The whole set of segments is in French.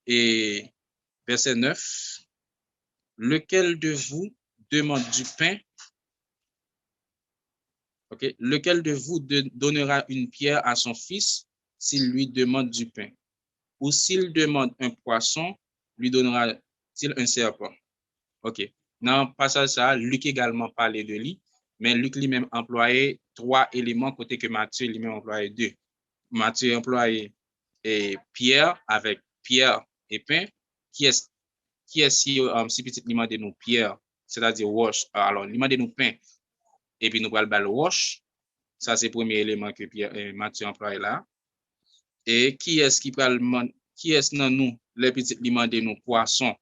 Et verset 9, lequel de vous demande du pain, okay, lequel de vous donnera une pierre à son fils s'il lui demande du pain? Ou s'il demande un poisson, lui donnera-t-il un serpent? OK. Dans le passage ça, Luc également parlait de lui, mais Luc lui-même employait 3 éléments côté que Matthieu lui-même employait 2. Matthieu employait pierre avec pierre et pain. Qui est si petit lui de nous pierre, c'est-à-dire wash. Alors, lui de nous pain et puis nous parlons de wash. Ça, c'est le premier élément que Matthieu emploie là. Et qui est-ce dans nous, les petits limons de nous poissons,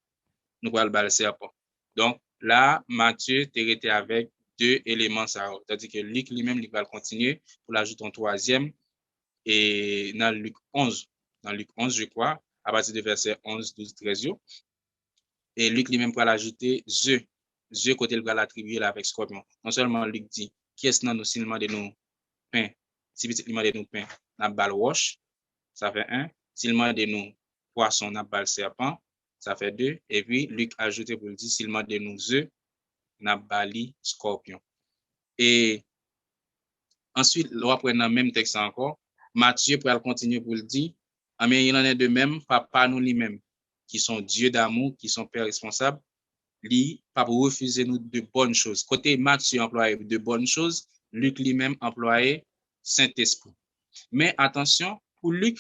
nous parlons le serpent. Donc, là, Matthieu t'est avec 2 éléments. C'est-à-dire que Luc lui-même, il va continuer pour l'ajouter en 3e. Et dans Luc 11, je crois, à partir de verset 11, 12, 13. Et Luc lui-même va l'ajouter The côté il va l'attribuer avec scorpion. Non seulement Luc dit, qui est-ce dans nous, seulement de nous pain, si petit limon de nous pain, n'a balle wash, ça fait 1. Seulement de nous poisson, n'a balle serpent, ça fait 2. Et puis Luc a ajouté pour le dire, seulement de nous œufs, n'a bali scorpion. Et ensuite, on va prendre le même texte encore. Matthieu pour continuer pour le dire, mais il en est de même, pas nous lui-même, qui sont Dieu d'amour, qui sont pères responsables, lui, pas pour refuser nous de bonnes choses. Côté Matthieu employé de bonnes choses, Luc lui-même employé Saint-Esprit. Mais attention, pour Luc,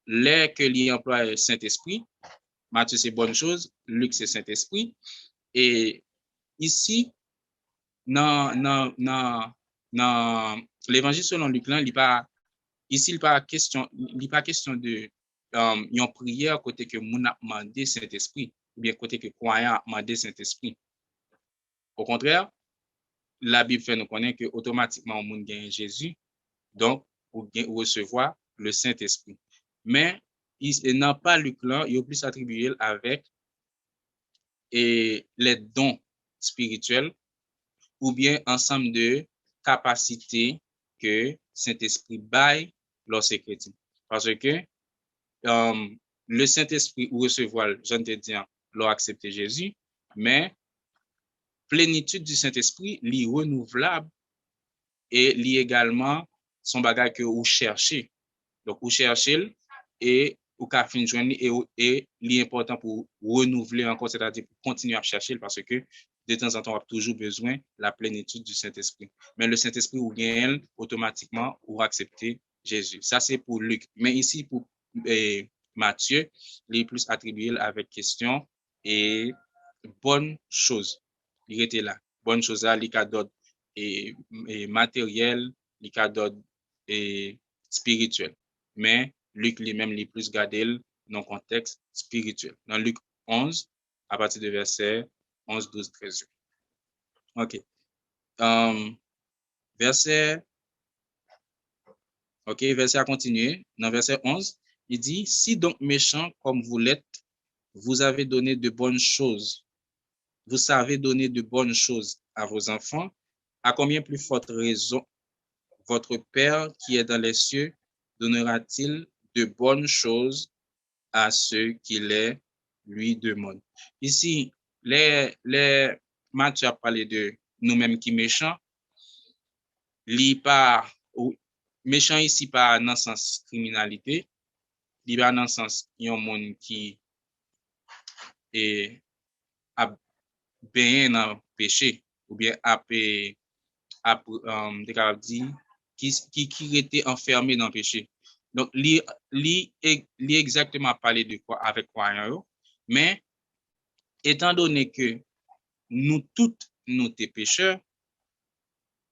l'air que lui emploie Saint-Esprit, Matthieu c'est bonne chose, Luc c'est Saint-Esprit. Et ici, dans l'évangile selon Luc, là, il pas ici, il pas question de une prière côté que moun a demandé Saint-Esprit, ou bien côté que croyant a demandé Saint-Esprit. Au contraire, la Bible fait nous connaître que automatiquement on moun gagne Jésus, donc pour recevoir le Saint-Esprit. Mais il n'a pas Luc là, il est plus attribué avec les dons spirituels ou bien ensemble de capacités que Saint-Esprit baille lorsque chrétien. Parce que le Saint-Esprit ou recevoir, je ne te dis, leur accepter Jésus, mais plénitude du Saint-Esprit, li renouvelable et li également son bagage que vous cherchez. Donc, vous cherchez et ou ka fin joindre et l'important pour renouveler encore, c'est-à-dire pour continuer à chercher parce que de temps en temps, on a toujours besoin de la plénitude du Saint-Esprit. Mais le Saint-Esprit, ou gagne automatiquement, ou accepter Jésus. Ça, c'est pour Luc. Mais ici, pour Matthieu, il est plus attribué avec question et bonne chose. Il était là. Bonne chose là, il y a d'autres et matériel, il y a d'autres et spirituel. Mais Luc lui-même, il est plus gardé dans le contexte spirituel. Dans Luc 11, à partir de verset 11, 12, 13. OK. Verset à continuer. Dans verset 11, il dit, si donc méchant comme vous l'êtes, vous avez donné de bonnes choses. Vous savez donner de bonnes choses à vos enfants. À combien plus forte raison votre Père qui est dans les cieux donnera-t-il de bonnes choses à ceux qui les lui demandent? Ici, Matthieu a parlé de nous-mêmes qui méchants. Méchant ici pas dans le sens criminalité, il pas dans le sens yon monde qui est a baigné dans péché ou bien qui était enfermé dans le péché. Donc, li exactement parler de quoi avec croyant, mais étant donné que nous toutes nous des pécheurs,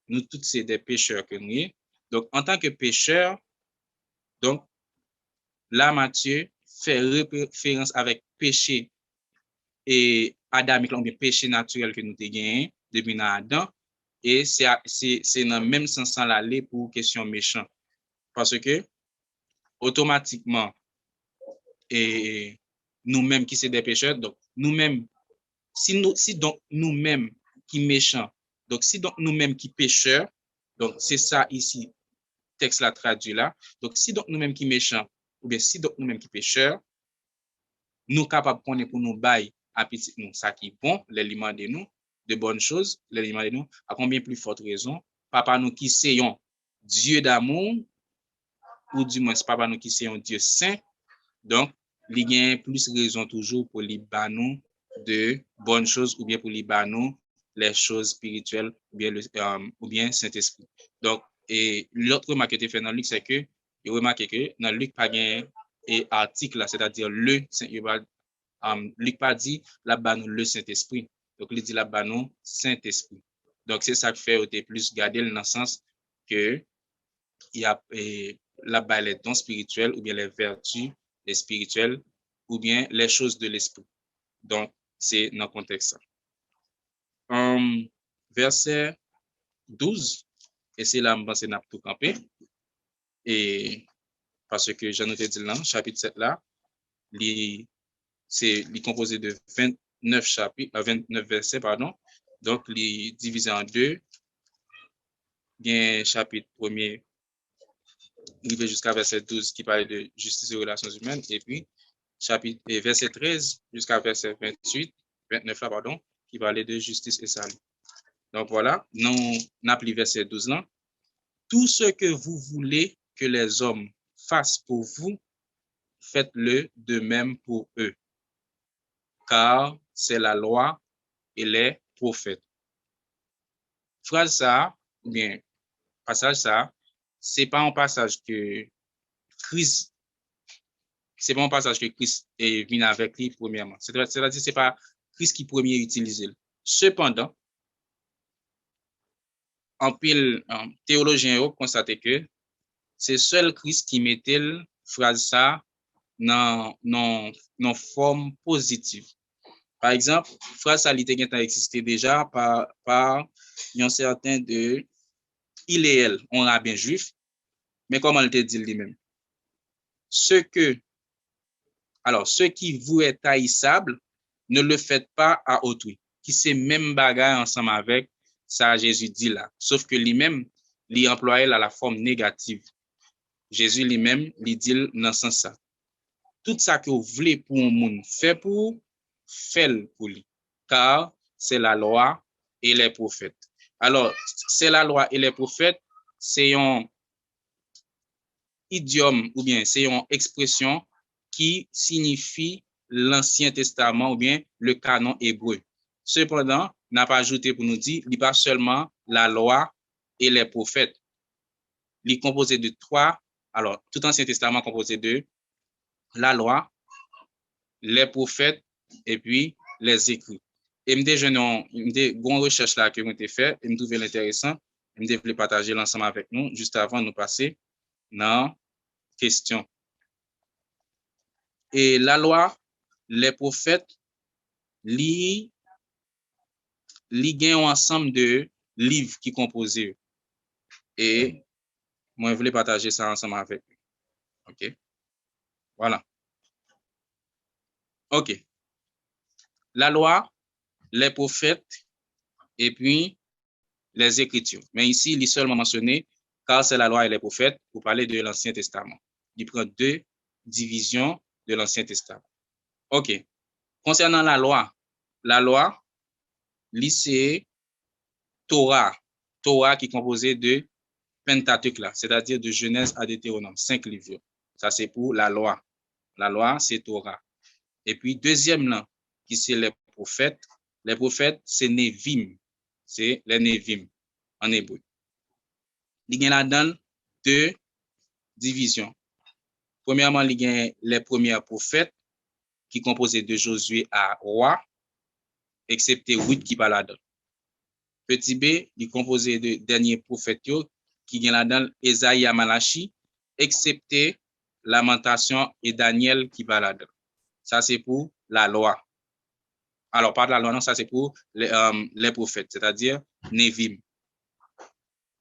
nous toutes c'est des pécheurs que nous sommes. Donc, en tant que pécheurs, donc, là, Matthieu fait référence avec péché et adamique, ou bien péché naturel que nous avons gagné depuis Adam. Et c'est dans le même sens l'aller pour question méchant. Parce que, automatiquement, et nous-mêmes qui sommes des pécheurs, donc nous-mêmes, si donc nous-mêmes qui méchants, donc si donc nous-mêmes qui pécheurs, donc c'est ça ici, texte là traduit là, donc si donc nous-mêmes qui méchants, ou bien si donc nous-mêmes qui pécheurs, nous capables qu'on est pour nous bailler à petit nous, ça qui est bon, l'aliment de nous, de bonnes choses, l'aliment de nous, à combien plus forte raison, papa nous qui sayons Dieu d'amour, ou du moins papa nous qui sayons Dieu saint, donc, il y a plus raison toujours pour les nous de bonnes choses ou bien pour les nous les choses spirituelles ou bien Saint-Esprit. Donc, et l'autre remarque que tu fais dans Luc, c'est que, il remarque que dans Luc, pas un article, c'est-à-dire Luc pas dit là-bas nous le Saint-Esprit. Donc, il dit là-bas nous Saint-Esprit. Donc, c'est ça qui fait au plus garder dans le sens que il y a là-bas les dons spirituels ou bien les vertus les spirituels ou bien les choses de l'esprit. Donc, c'est dans le contexte ça. Verset 12, et c'est là que je vais tout camper. Et parce que j'en ai dit là, chapitre 7 là, c'est composé de 29 versets, pardon. Donc, il est divisé en deux. Il y a un chapitre premier, il va jusqu'à verset 12 qui parle de justice et relations humaines. Et puis, chapitre verset 13 jusqu'à verset 29 là, pardon, qui parlait de justice et salut. Donc voilà, nous appelons verset 12 là. Tout ce que vous voulez que les hommes fassent pour vous, faites-le de même pour eux. Car c'est la loi et les prophètes. Phrase ça, ou bien passage ça, c'est pas un passage que Christ c'est pas un passage que Christ est venu avec lui premièrement. C'est-à-dire c'est pas Christ qui premier utilise. Cependant, en pile théologien ont constaté que c'est seul Christ qui mettait phrase ça dans forme positive. Par exemple, phrase ça a existé déjà par un certain de il et elle, on a bien juif, mais comment il te dit lui-même? Ce qui vous est haïssable, ne le faites pas à autrui. Qui c'est même bagarre ensemble avec ça Jésus dit là. Sauf que lui-même, il employait la forme négative. Jésus lui-même, il dit dans ce sens ça. Tout ça que vous voulez pour un monde, faites pour lui. Car c'est la loi et les prophètes. Alors, c'est la loi et les prophètes, c'est un idiome ou bien c'est une expression qui signifie l'Ancien Testament ou bien le canon hébreu. Cependant, n'a pas ajouté pour nous dire, il n'y a pas seulement la loi et les prophètes. Il est composé de trois. Alors, tout l'Ancien Testament est composé de la loi, les prophètes et puis les écrits. Et une bonne recherche là que j'ai fait, et me trouvé intéressant, je voulais partager l'ensemble avec nous juste avant de nous passer dans question. Et la loi, les prophètes, li gagnent ensemble de livres qui composent. Et moi, je voulais partager ça ensemble avec vous. OK? Voilà. OK. La loi, les prophètes, et puis les Écritures. Mais ici, il est seulement mentionné, car c'est la loi et les prophètes, pour parler de l'Ancien Testament. Il prend deux divisions de l'Ancien Testament. OK. Concernant la loi, c'est Torah qui est composé de Pentateuque, c'est-à-dire de Genèse à Deutéronome, 5 livres. Ça, c'est pour la loi. La loi, c'est Torah. Et puis, deuxième là, qui c'est les prophètes. Les prophètes, c'est Nevim. C'est les Nevim en hébreu. Il y a là-dedans deux divisions. Premièrement, il y a les premiers prophètes qui composaient de Josué à roi, excepté Ruth qui parle là-dedans. Petit b, il est composé de derniers prophètes qui viennent là-dedans Esaïe à Malachi, excepté Lamentation et Daniel qui parle là-dedans. Ça, c'est pour la loi. Alors, pas de la loi, non, ça, c'est pour les prophètes, c'est-à-dire Nevim.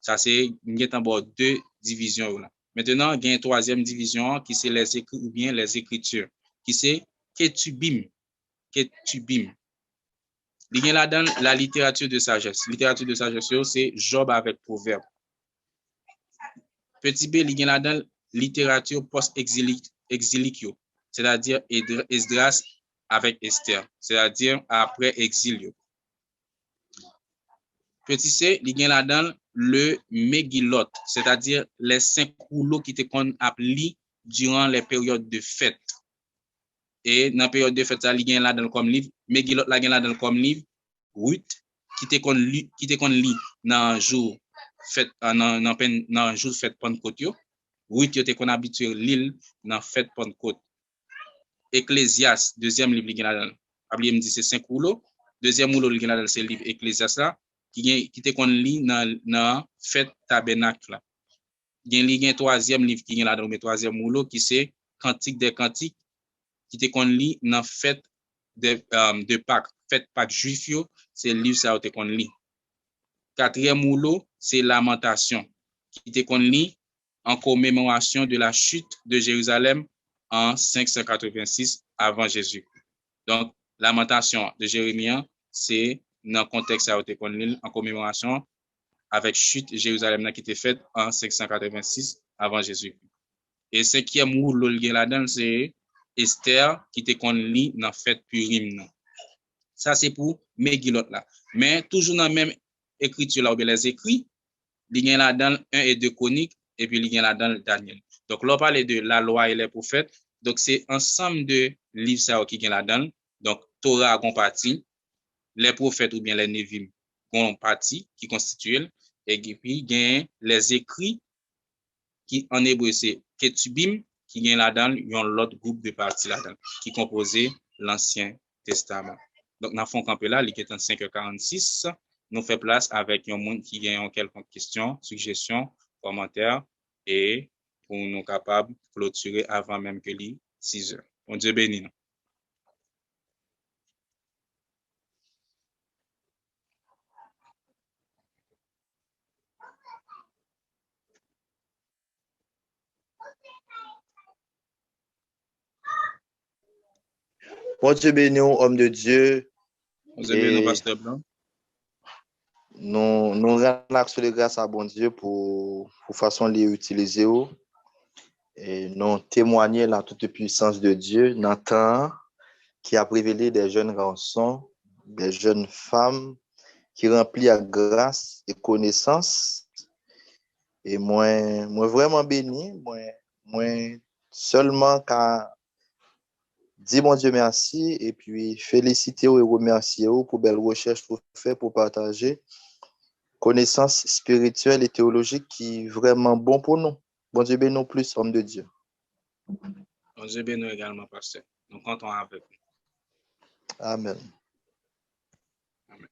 Ça, c'est deux divisions. Là. Maintenant, il y a une troisième division qui c'est les écrits ou bien les écritures, qui c'est Ketubim. Il y a là-dedans la littérature de sagesse. Littérature de sagesse, c'est Job avec Proverbe. Petit b, il y a là-dedans littérature post-exilique, c'est-à-dire Esdras avec Esther, c'est-à-dire après exil. Petit C, il y a là-dedans le Megillot, c'est-à-dire les 5 rouleaux qui étaient qu'on appelait durant les périodes de fête. Et dans la période de fête, ça, il y a là-dedans comme livre, Megillot, là, il y a là-dedans comme livre, Ruth, qui était qu'on lit dans jour fête, dans jour fête Pentecôte. Ruth, qui était qu'on habitué l'île dans fête Pentecôte. Ecclésias, deuxième livre, il y a là-dedans. Après, il me dit c'est 5 rouleaux. Deuxième rouleau, il y a là-dedans, c'est le livre Ecclésias là. Qui te kon li dans fête tabernacle. Il y a un troisième livre qui est là dans le troisième rouleau qui c'est Cantique des Cantiques qui te kon li dans fête de Pâques, fête Pâques juif yo, c'est le livre ça te kon li. Quatrième rouleau, c'est Lamentation qui te kon li en commémoration de la chute de Jérusalem en 586 avant Jésus. Donc Lamentation de Jérémie, c'est dans le contexte en commémoration avec chute Jérusalem qui était faite en 586 avant Jésus. Et cinquième rouleau là-dedans, c'est Esther qui était connu dans fête Purim. Ça, c'est pour Megillot là. Mais toujours dans la même écriture là, où les écrits, il y a là-dedans 1 et 2 Chroniques, et puis il y a là-dedans Daniel. Donc, là, on parle de la loi et les prophètes. Donc, c'est ensemble de livres qui sont là-dedans. Donc, Torah a partie, les prophètes ou bien les Névim ont partie qui constituent, et puis il y a les écrits qui en hébreu c'est Ketubim qui gagne là-dedans, il y a l'autre groupe de parties là-dedans qui composait l'Ancien Testament. Donc dans fond campé là, il est en 5h46, nous fait place avec un monde qui gagne quelques questions, suggestions, commentaires et pour nous capables de clôturer avant même que les 6h. Bon Dieu béni. Bon Dieu béni, homme de Dieu. Bon Dieu béni, pasteur Blanc. Nous rendons l'action de grâce à bon Dieu pour façon de l'utiliser. Et nous témoigner la toute puissance de Dieu dans le temps qui a révélé des jeunes garçons, des jeunes femmes qui remplissent à grâce et connaissance. Et moi vraiment béni, moi seulement qu'à dire mon Dieu merci et puis féliciter et remercier pour belle recherche pour faire pour partager connaissance spirituelle et théologique qui est vraiment bon pour nous. Bon Dieu béni plus, homme de Dieu. Bon Dieu béni également, pasteur. Nous comptons avec vous. Amen. Amen.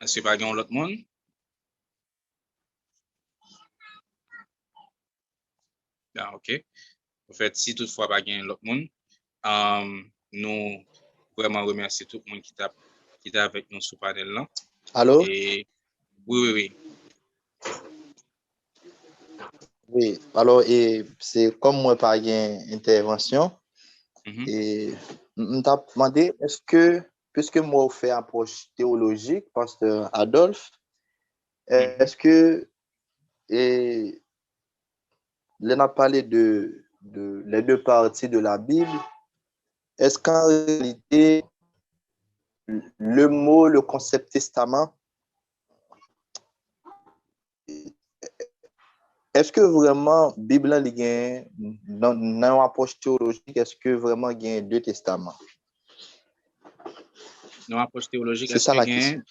Est-ce que pas gagne l'autre monde? Ah, ok. En fait, si toutefois pas gagne l'autre monde, nous vraiment remercier tout le monde qui est avec nous sur panel là. Allô? Et oui. Oui, alors, et c'est comme moi par une intervention, et je t'ai demandé, est-ce que, puisque moi, je fais approche théologique, pasteur Adolphe, est-ce que, et là, on a parlé de les deux parties de la Bible, est-ce qu'en réalité, le mot, le concept testament, est-ce que vraiment, Bible, dans l'approche théologique, est-ce que vraiment il y a deux testaments? Dans l'approche théologique, c'est ça la question.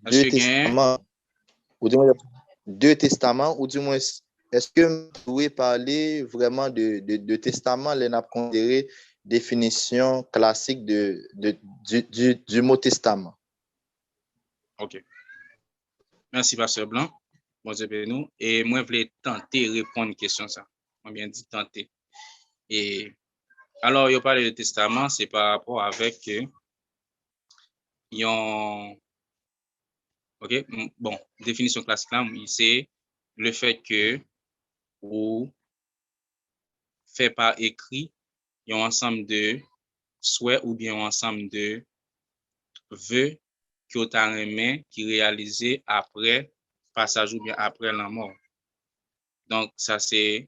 Deux testaments, ou du moins, est-ce que vous pouvez parler vraiment de testament, les n'a considéré définition classique du mot testament? Ok. Merci, pasteur Blanc. Bon Dieu béni. Et moi, je voulais tenter de répondre à une question ça. On bien dit tenter. Et alors, il parle de testament, c'est par rapport avec ok, bon, définition classique là, c'est le fait que ou fait par écrit un ensemble de souhaits ou bien un ensemble de vœux qui ont été qui réalisés après passage ou bien après la mort. Donc, ça c'est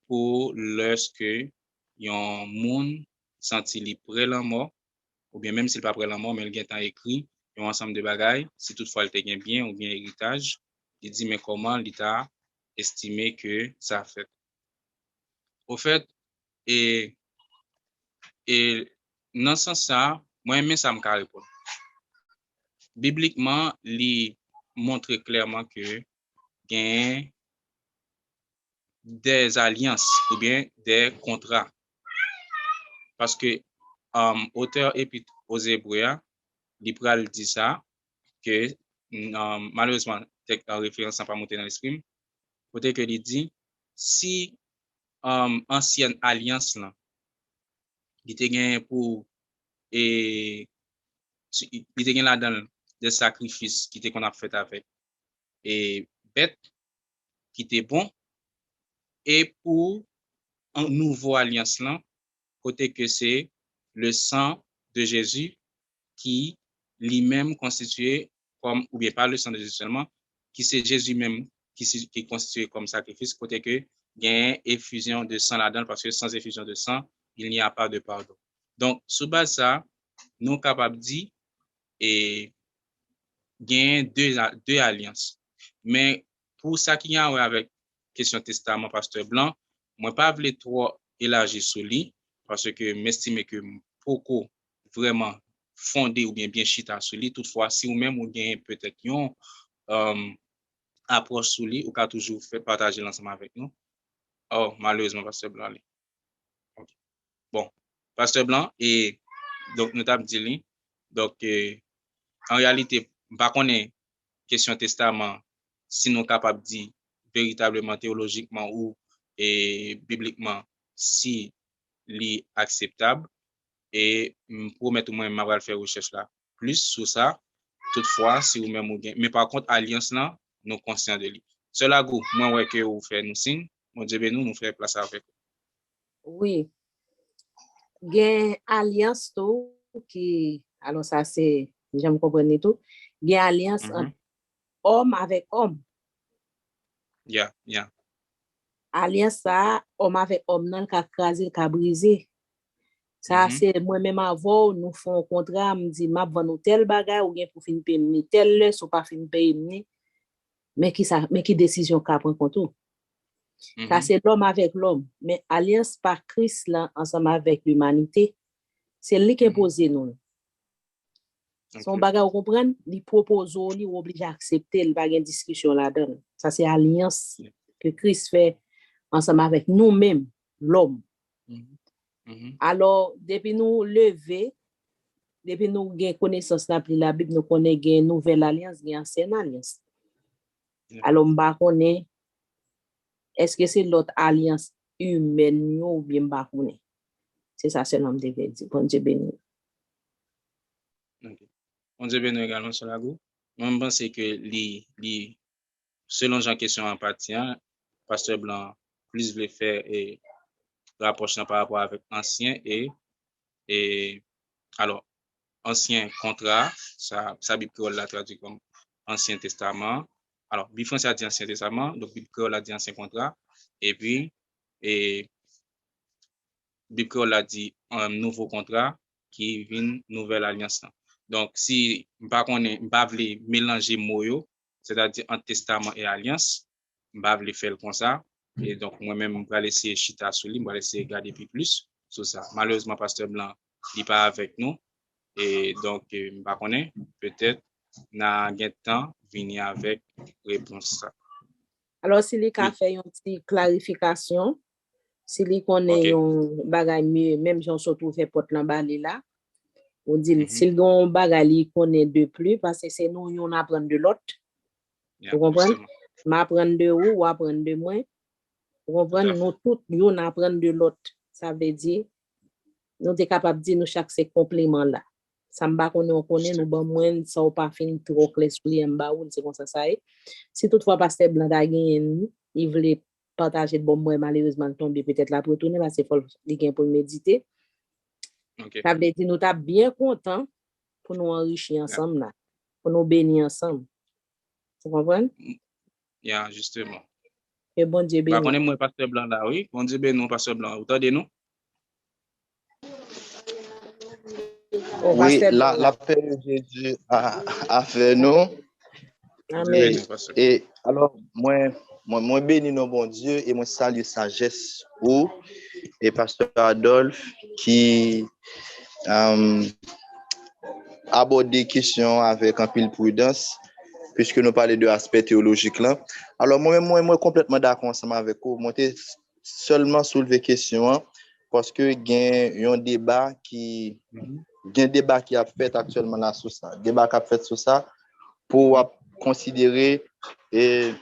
pour lorsque yon moun senti li près la mort, ou bien même s'il pas près la mort, mais il gen tan écrit, yon ensemble de bagailles, si toutefois il te gen bien ou bien héritage, il dit mais comment l'État estimé que ça fait. Au fait, et dans ce sens ça, moi-même ça me carré pas. Bibliquement, il montre clairement que gain des alliances ou bien des contrats. Parce que auteur épître aux Hébreux, il pral dit ça, que malheureusement, en référence n'a pas monté dans l'esprit, peut-être que il dit, si ancienne alliance là, il te gain pour et il te gain là-dedans des sacrifices qui te qu'on a fait avec et bête qui était bon et pour un nouveau alliance là, côté que c'est le sang de Jésus qui lui-même constitué comme, ou bien pas le sang de Jésus seulement, qui c'est Jésus même qui est constitué comme sacrifice, côté que il y a une effusion de sang là-dedans, parce que sans effusion de sang, il n'y a pas de pardon. Donc, sous base ça, nous sommes capables de dire, et il y a deux alliances. Mais pour ça qui y a avec question testament, pasteur Blanc, moi pas voulu trop élargir sur lui, parce que m'estime que beaucoup vraiment fondé ou bien chita sur lui. Toutefois, si ou même ou bien peut-être une approche sur lui, ou qu'a toujours fait partager l'ensemble avec nous. Oh, malheureusement, pasteur Blanc. Okay. Bon, pasteur Blanc, et donc nous t'avons dit, donc en réalité, pas qu'on est question testament, si nous sommes capables de dire véritablement théologiquement ou bibliquement si li acceptable, et pour mettre moi je vais faire recherche là plus sur ça. Toutefois, si vous même mais par contre alliance là, nous conscients de lui. Cela go, moi ouais que vous fait nous signe, mon Dieu nous faire place avec. Oui. Gen alliance tout qui alors ça c'est j'aime comprendre tout. Gen alliance entre homme avec homme. Yeah. Alliance ça homme avec homme nan ka krasé ka brisé. Ça c'est moi-même avant nous font contrat me dit m'a vendre tel bagay ou bien pour fin payer tel le so pas fin payer mais qui décision qu'a prend compte. Ça c'est l'homme avec l'homme, mais alliance par Christ là ensemble avec l'humanité, c'est lui qui impose nous. Son bagay ou comprendre, il propose ou il oblige à accepter, il va y une discussion là-dedans. Ça c'est alliance que Christ fait ensemble avec nous-mêmes, l'homme. Alors, depuis nous lever, depuis nous gain connaissance de la Bible, nous connaissons une nouvelle alliance, une ancienne alliance. Alors, m'ba connaît est-ce que c'est l'autre alliance humaine ou bien m'ba connaît. C'est ça seulement je devais dire. Bon Dieu béni. Okay. Bon Dieu béni également sur la go. Moi je pense que selon Jean question en partie, pasteur Blanc plus le faire et rapprochement par rapport avec ancien et alors ancien contrat, ça Bible créole l'a traduit comme ancien testament. Alors Bible français a dit ancien testament, donc Bible créole a dit ancien contrat et puis Bible créole a dit un nouveau contrat qui vient nouvelle alliance. Donc si pas vle mélanger mots, c'est-à-dire un testament et alliance, pas vle faire comme ça. Et donc, moi-même, je vais laisser chita sur lui, je vais laisser regarder plus sur ça. Malheureusement, pasteur Blanc n'est pas avec nous. Et donc, je ne sais pas, peut-être, na un temps, venir avec réponse ça. Alors, si les cas fait une petite clarification, si les connaît un bagay mieux, même si on se trouve fait porte l'emballé là, on dit, si le gon bagay connaît de plus, parce que c'est nous, on apprend de l'autre. Vous comprenez? M'apprendre de ou apprendre de moi. Vous comprenez? Nous tous, on apprend de l'autre. Ça veut dire, nous sommes capables de dire, nous, chaque c'est complément là. Ça me bat qu'on on connaît, nous, bon, moins, ça ou pas fini trop clair sur les mbaoun, c'est comme ça est. Si toutefois, pasteur Blanc a gagné, il voulait partager de bon moi, malheureusement, tomber peut-être là pour retourner, parce qu'il faut pour méditer. Ça veut dire, nous sommes bien contents pour nous enrichir ensemble là, pour nous bénir ensemble. Vous comprenez? Yeah, justement. Que bon Dieu Bah, bénisse. connais-moi pasteur Blanc là, oui. Bon Dieu bénisse, pasteur Blanc. Vous entendez nous? Oh, Oui, pasteur la Blanc. paix de Jésus a fait nous. Bon Dieu Amen. bénisse, pasteur. Et alors, moi bénis nos bon Dieu et moi salue sagesse ou et pasteur Adolphe qui aborde des questions avec un pile prudence puisque nous parlons de l'aspect théologique là. Alors moi complètement d'accord ensemble avec vous. Moi t'ai seulement soulevé question hein, parce que il y a un débat qui a fait actuellement là sur ça. Débat qui a fait sur ça pour considérer et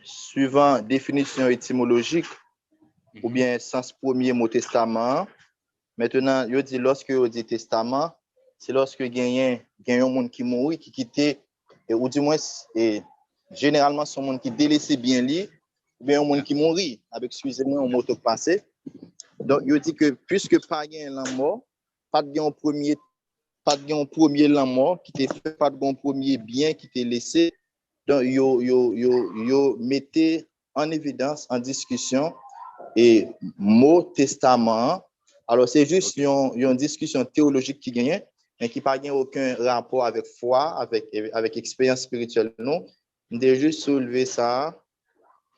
suivant définition étymologique ou bien sens premier mot testament. Maintenant, yo dit lorsque on dit testament, c'est lorsque gagne un monde qui mourit, qui quitté ou du moins généralement son monde qui délaissé bien lui ou bien un monde qui mourit avec excusez-moi un mot passé. Donc yo dit que puisque pas gagne la mort, pas de premier la mort qui t'est fait, pas de premier bien qui t'est laissé. Donc yo mettez en évidence en discussion et mot testament. Alors, c'est juste une discussion théologique qui gagne, mais qui n'a aucun rapport avec foi, avec expérience spirituelle. Non, on a juste soulever ça.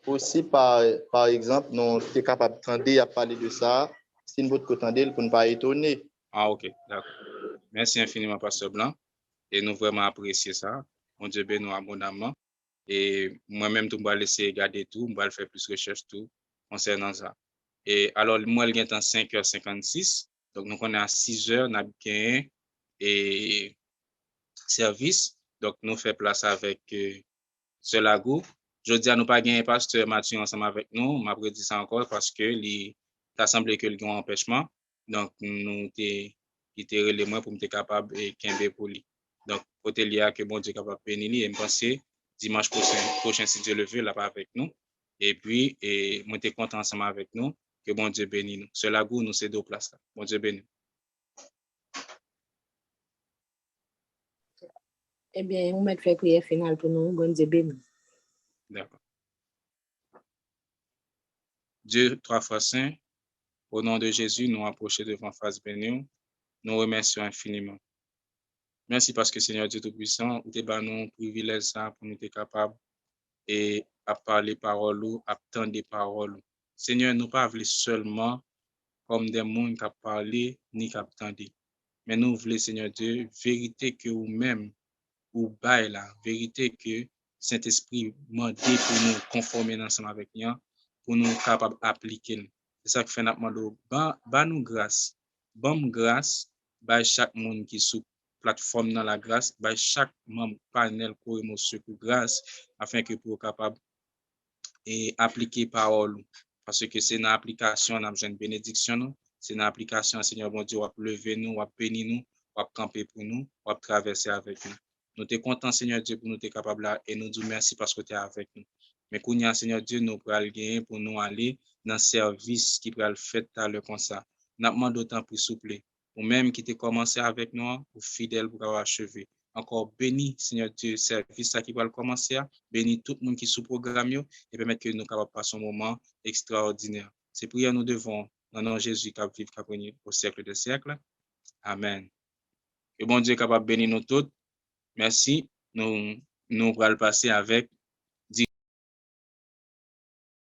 Aussi, par exemple, nous sommes capables de parler de ça. Si nous voulons entendre, pour ne pas étonner. Ah, ok, d'accord. Merci infiniment, pasteur Blanc. Et nous vraiment apprécier ça. Mon Dieu bénisse nous abondamment. Et moi-même, tout, je vais laisser regarder tout, je vais faire plus de recherche tout concernant ça. Et alors, moi, il est en 5h56. Donc, nous, on est à 6h, nous avons gagné et service. Donc, nous faisons place avec ce lago. Je dis à nous pas gagner pasteur Mathieu ensemble avec nous. Je vais dire ça encore parce que il a semblé que le grand empêchement. Donc, nous était relé moi pour me capable et kembe pour lui. Donc, côté lié que bon Dieu capable bénir lui et me penser dimanche prochain si Dieu le veut là avec nous. Et puis moi t'es content ensemble avec nous que bon Dieu bénisse nous. Ce lago nous c'est deux places là. Bon Dieu bénisse. Eh bien, on met fait prière finale pour nous. Bon Dieu bénisse. D'accord. Dieu trois fois saint, au nom de Jésus, nous approcher devant face bénie. Nous remercions infiniment. Merci parce que Seigneur Dieu Tout-Puissant, vous avez nous privilège ça pour nous être capables et à parler paroles ou à attendre des paroles. Seigneur, nous pas voulons seulement comme des gens qui parlent ni qui attendent. Mais nous voulons, Seigneur Dieu, vérité que vous-même, ou bail la vérité que Saint-Esprit m'a dit pour nous conformer ensemble avec nous, pour nous capables d'appliquer. C'est ça que fait notre demande. Ba nous grâce. Bonne grâce, by chaque monde qui sous plateforme dans la grâce, by chaque membre panel pour émotion pour grâce, afin que pour capable et appliquer parole. Parce que c'est une application, on a besoin de bénédiction, c'est une application, Seigneur bon Dieu, on va lever nous, on va bénir nous, on va camper pour nous, on va traverser avec nous. Nous sommes contents, Seigneur Dieu, pour nous être capables là et nous disons merci parce que tu es avec nous. Mais qu'on y a, Seigneur Dieu, nous pourrons gagner pour nous aller dans le service qui pourra le faire à l'heure comme ça. Nous demandons d'autant plus souple. Ou même qui t'a commencé avec nous, ou fidèle pour avoir achevé. Encore béni, Seigneur Dieu, service qui va commencer. Béni tout le monde qui est sous programme et permettre que nous capables passer un moment extraordinaire. C'est prière nous devons, dans le nom de Jésus, qui vit au siècle des siècles. Amen. Que bon Dieu est capable de bénir nous tous. Merci. Nous allons passer avec